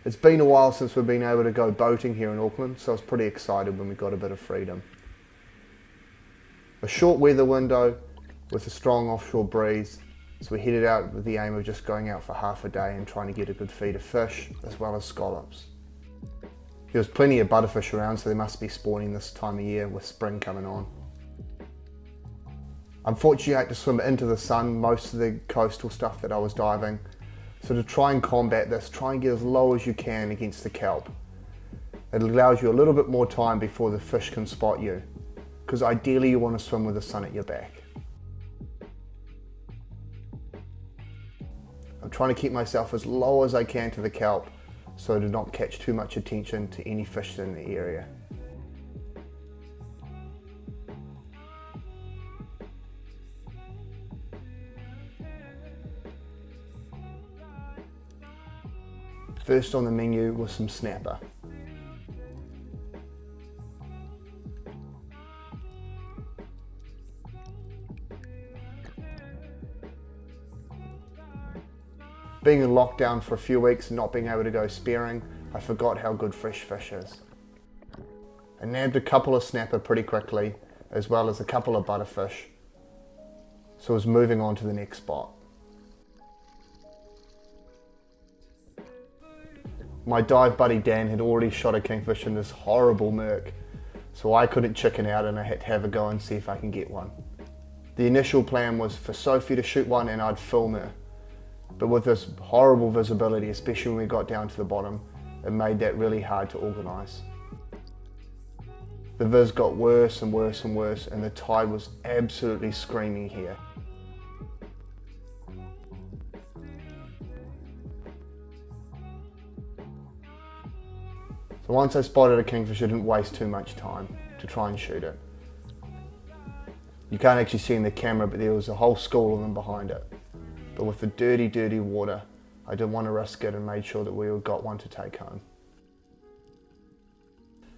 It's been a while since we've been able to go boating here in Auckland, so I was pretty excited when we got a bit of freedom. A short weather window with a strong offshore breeze, so we headed out with the aim of just going out for half a day and trying to get a good feed of fish as well as scallops. There was plenty of butterfish around, so they must be spawning this time of year with spring coming on. Unfortunately, I had to swim into the sun most of the coastal stuff that I was diving, so to try and combat this, try and get as low as you can against the kelp. It allows you a little bit more time before the fish can spot you, because ideally you want to swim with the sun at your back. I'm trying to keep myself as low as I can to the kelp so to not catch too much attention to any fish in the area. First on the menu was some snapper. Being in lockdown for a few weeks and not being able to go spearing, I forgot how good fresh fish is. I nabbed a couple of snapper pretty quickly, as well as a couple of butterfish, so I was moving on to the next spot. My dive buddy Dan had already shot a kingfish in this horrible murk, so I couldn't chicken out and I had to have a go and see if I can get one. The initial plan was for Sophie to shoot one and I'd film her, but with this horrible visibility, especially when we got down to the bottom, it made that really hard to organise. The viz got worse and worse and worse, and the tide was absolutely screaming here. So once I spotted a kingfish, I didn't waste too much time to try and shoot it. You can't actually see in the camera, but there was a whole school of them behind it. But with the dirty, dirty water, I didn't want to risk it and made sure that we got one to take home.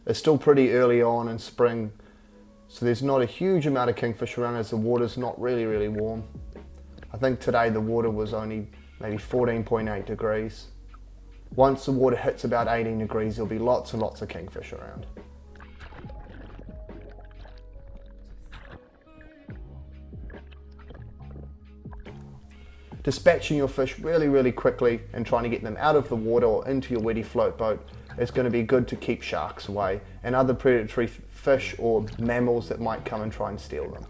It's still pretty early on in spring, so there's not a huge amount of kingfish around as the water's not really warm. I think today the water was only maybe 14.8 degrees. Once the water hits about 18 degrees, there'll be lots and lots of kingfish around. Dispatching your fish really quickly and trying to get them out of the water or into your Wettie float boat is going to be good to keep sharks away and other predatory fish or mammals that might come and try and steal them.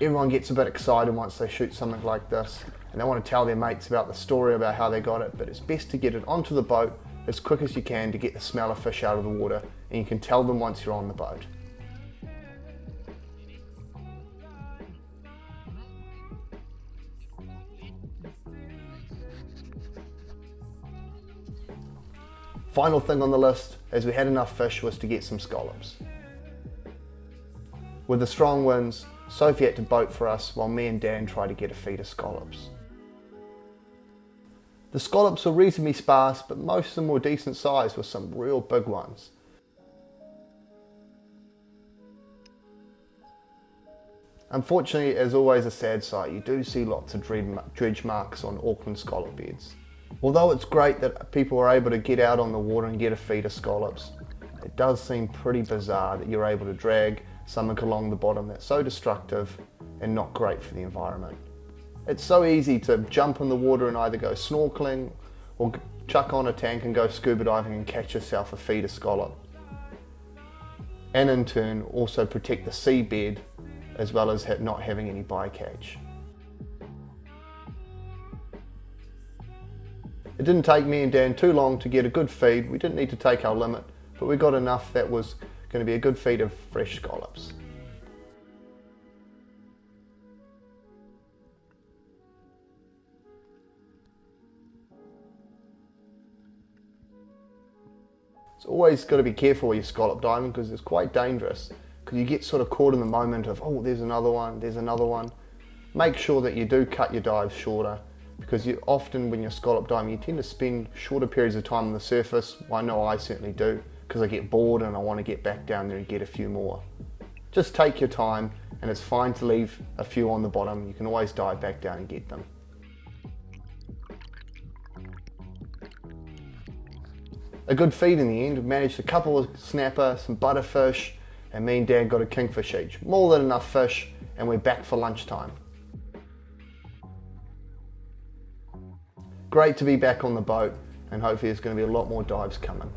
Everyone gets a bit excited once they shoot something like this and they want to tell their mates about the story about how they got it, but it's best to get it onto the boat as quick as you can to get the smell of fish out of the water, and you can tell them once you're on the boat. Final thing on the list, as we had enough fish, was to get some scallops. With the strong winds, Sophie had to boat for us while me and Dan tried to get a feed of scallops. The scallops were reasonably sparse, but most of them were decent size with some real big ones. Unfortunately, as always a sad sight, you do see lots of dredge marks on Auckland scallop beds. Although it's great that people are able to get out on the water and get a feed of scallops, it does seem pretty bizarre that you're able to drag something along the bottom that's so destructive and not great for the environment. It's so easy to jump in the water and either go snorkeling or chuck on a tank and go scuba diving and catch yourself a feed of scallop. And in turn also protect the seabed as well as not having any bycatch. It didn't take me and Dan too long to get a good feed. We didn't need to take our limit, but we got enough that was going to be a good feed of fresh scallops. It's always got to be careful with your scallop diving because it's quite dangerous, because you get sort of caught in the moment of, oh, there's another one, there's another one. Make sure that you do cut your dives shorter, because you often, when you're scallop diving, you tend to spend shorter periods of time on the surface. Well, I know I certainly do, because I get bored and I want to get back down there and get a few more. Just take your time and it's fine to leave a few on the bottom. You can always dive back down and get them. A good feed in the end. We managed a couple of snapper, some butterfish, and me and Dad got a kingfish each. More than enough fish, and we're back for lunchtime. Great to be back on the boat, and hopefully there's going to be a lot more dives coming.